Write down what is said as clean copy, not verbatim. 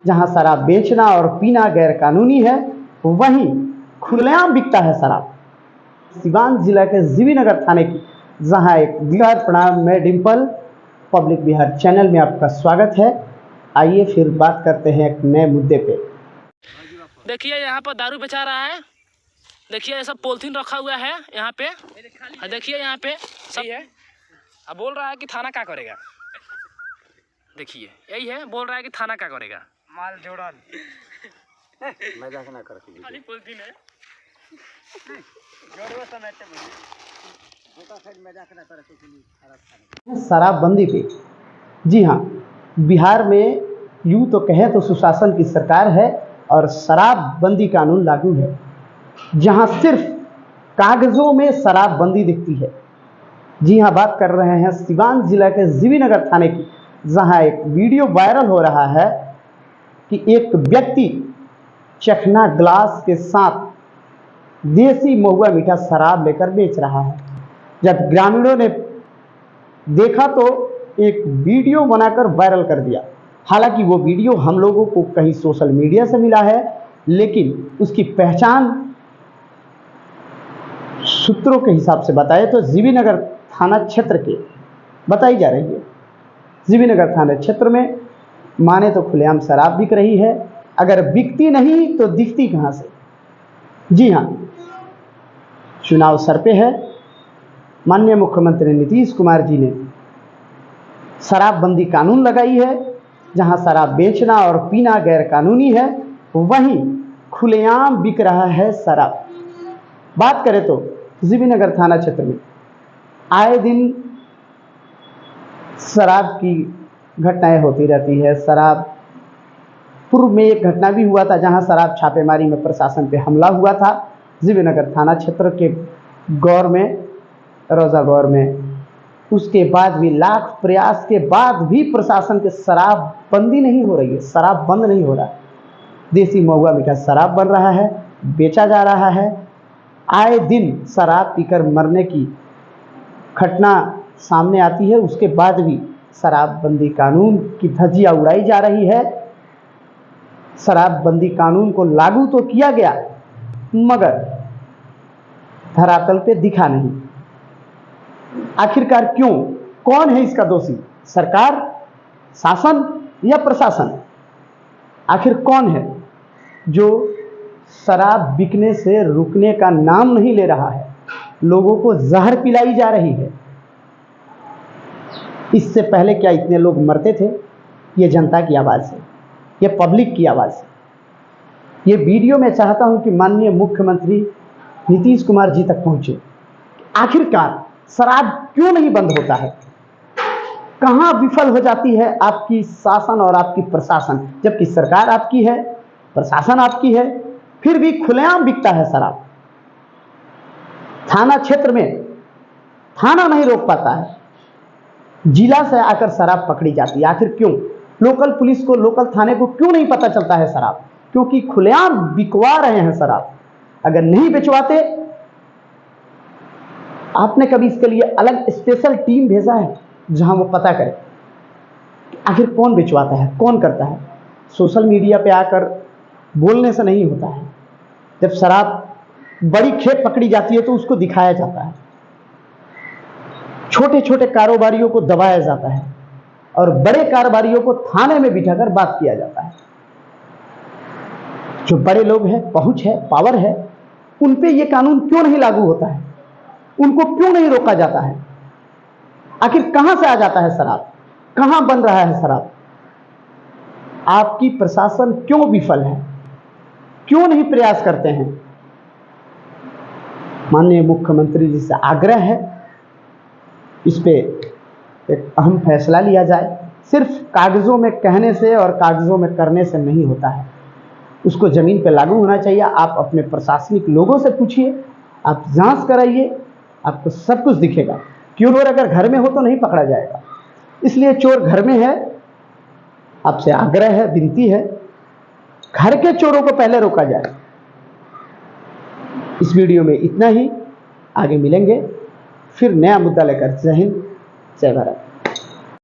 जहां शराब बेचना और पीना गैर कानूनी है, वहीं खुलेआम बिकता है शराब। सिवान जिला के जीवीनगर थाने की जहां एक बिहार प्रणाम, मैं डिम्पल, पब्लिक बिहार चैनल में आपका स्वागत है। आइए फिर बात करते हैं एक नए मुद्दे पे। देखिए यहाँ पर दारू बेचा रहा है। देखिए ये सब पॉलिथीन रखा हुआ है यहाँ पे। देखिए यहाँ पे सब है। अब बोल रहा है कि थाना क्या करेगा। देखिए यही है, बोल रहा है कि थाना क्या करेगा। माल जोड़न मजाक ना कर, खाली पॉलिथीन है। शराबबंदी पे, जी हाँ, बिहार में यूँ तो कहें तो सुशासन की सरकार है और शराबबंदी कानून लागू है, जहाँ सिर्फ कागजों में शराबबंदी दिखती है। जी हाँ, बात कर रहे हैं सिवान जिला के जीवीनगर थाने की, जहाँ एक वीडियो वायरल हो रहा है कि एक व्यक्ति चखना ग्लास के साथ देसी महुआ मीठा शराब लेकर बेच रहा है। जब ग्रामीणों ने देखा तो एक वीडियो बनाकर वायरल कर दिया। हालांकि वो वीडियो हम लोगों को कहीं सोशल मीडिया से मिला है, लेकिन उसकी पहचान सूत्रों के हिसाब से बताए तो जीवीनगर थाना क्षेत्र के बताई जा रही है। जीवीनगर थाना क्षेत्र में माने तो खुलेआम शराब बिक रही है। अगर बिकती नहीं तो दिखती कहाँ से। जी हाँ, चुनाव सर पे है। माननीय मुख्यमंत्री नीतीश कुमार जी ने शराबबंदी कानून लगाई है, जहां शराब बेचना और पीना गैर कानूनी है, वहीं खुलेआम बिक रहा है शराब। बात करें तो जीवीनगर थाना क्षेत्र में आए दिन शराब की घटनाएं होती रहती है। शराब पूर्व में एक घटना भी हुआ था जहां शराब छापेमारी में प्रशासन पे हमला हुआ था। जीवीनगर थाना क्षेत्र के गौर में, रोजा गौर में, उसके बाद भी लाख प्रयास के बाद भी प्रशासन के शराब बंदी नहीं हो रही है। शराब बंद नहीं हो रहा। देसी महुआ मीठा शराब बन रहा है, बेचा जा रहा है। आए दिन शराब पीकर मरने की घटना सामने आती है। उसके बाद भी शराबबंदी कानून की धज्जियां उड़ाई जा रही है। शराबबंदी कानून को लागू तो किया गया, मगर धरातल पे दिखा नहीं। आखिरकार क्यों? कौन है इसका दोषी? सरकार, शासन या प्रशासन? आखिर कौन है जो शराब बिकने से रुकने का नाम नहीं ले रहा है? लोगों को जहर पिलाई जा रही है। इससे पहले क्या इतने लोग मरते थे? ये जनता की आवाज़ है, ये पब्लिक की आवाज़ है। ये वीडियो मैं चाहता हूं कि माननीय मुख्यमंत्री नीतीश कुमार जी तक पहुंचे। आखिरकार शराब क्यों नहीं बंद होता है? कहां विफल हो जाती है आपकी शासन और आपकी प्रशासन? जबकि सरकार आपकी है, प्रशासन आपकी है, फिर भी खुलेआम बिकता है शराब। थाना क्षेत्र में थाना नहीं रोक पाता है, जिला से आकर शराब पकड़ी जाती है। आखिर क्यों? लोकल पुलिस को, लोकल थाने को क्यों नहीं पता चलता है शराब? क्योंकि खुलेआम बिकवा रहे हैं शराब। अगर नहीं बिचवाते, आपने कभी इसके लिए अलग स्पेशल टीम भेजा है जहां वो पता करे आखिर कौन बिचवाता है, कौन करता है? सोशल मीडिया पे आकर बोलने से नहीं होता है। जब शराब बड़ी खेप पकड़ी जाती है तो उसको दिखाया जाता है, छोटे छोटे कारोबारियों को दबाया जाता है और बड़े कारोबारियों को थाने में बिठाकर बात किया जाता है। जो बड़े लोग हैं, पहुंच है, पावर है, उन पे ये कानून क्यों नहीं लागू होता है? उनको क्यों नहीं रोका जाता है? आखिर कहां से आ जाता है शराब? कहां बन रहा है शराब? आपकी प्रशासन क्यों विफल है? क्यों नहीं प्रयास करते हैं? माननीय मुख्यमंत्री जी से आग्रह है, इस पे एक अहम फैसला लिया जाए। सिर्फ कागजों में कहने से और कागजों में करने से नहीं होता है, उसको जमीन पे लागू होना चाहिए। आप अपने प्रशासनिक लोगों से पूछिए, आप जांच कराइए, आपको सब कुछ दिखेगा। चोर अगर घर में हो तो नहीं पकड़ा जाएगा, इसलिए चोर घर में है। आपसे आग्रह है, विनती है, घर के चोरों को पहले रोका जाए। इस वीडियो में इतना ही। आगे मिलेंगे फिर नया मुद्दा लेकर। जय हिंद, जय भारत।